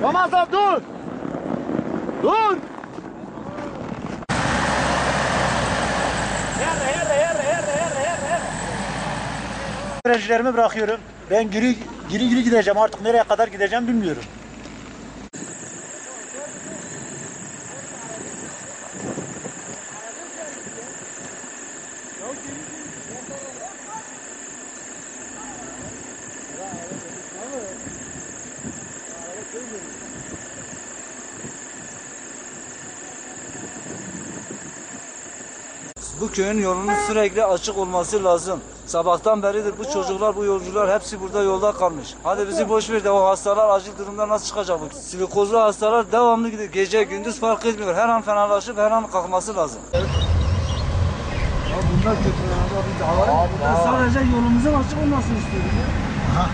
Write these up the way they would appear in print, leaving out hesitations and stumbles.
Ramazan dur! Dur! Öğrencilerimi bırakıyorum. Ben geri gideceğim. Artık nereye kadar gideceğim bilmiyorum. Bu köyün yolunun sürekli açık olması lazım. Sabahtan beridir bu çocuklar, bu yolcular hepsi burada yolda kalmış. Hadi bizi boş ver de o hastalar acil durumda nasıl çıkacak bu? Silikozlu hastalar devamlı gidiyor. Gece gündüz fark etmiyor. Her an fenalaşıp her an kalkması lazım. Ya bunlar kötü. Biz sadece yolumuzun açık olmasını istiyoruz ya.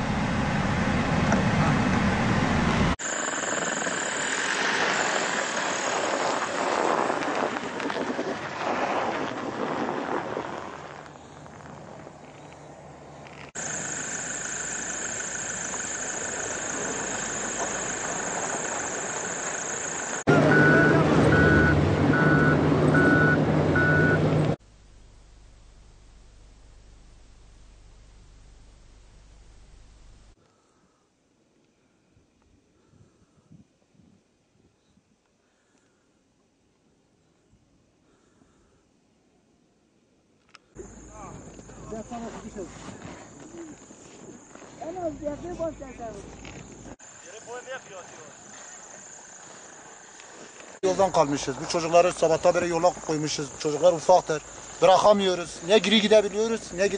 Yoldan kalmışız. Bu çocukları sabahtan beri yola koymuşuz. Çocuklar ufaktır. Bırakamıyoruz. Ne geri gidebiliyoruz ne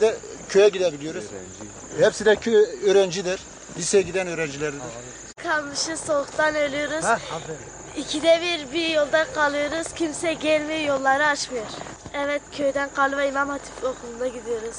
köye gidebiliyoruz. Hepsi de köy öğrencidir. Liseye giden öğrencilerdir. Kalmışız, soğuktan ölüyoruz. İkide bir yolda kalıyoruz. Kimse gelmiyor, yolları açmıyor. Evet, köyden Kalıva İmam Hatip Okulu'na gidiyoruz.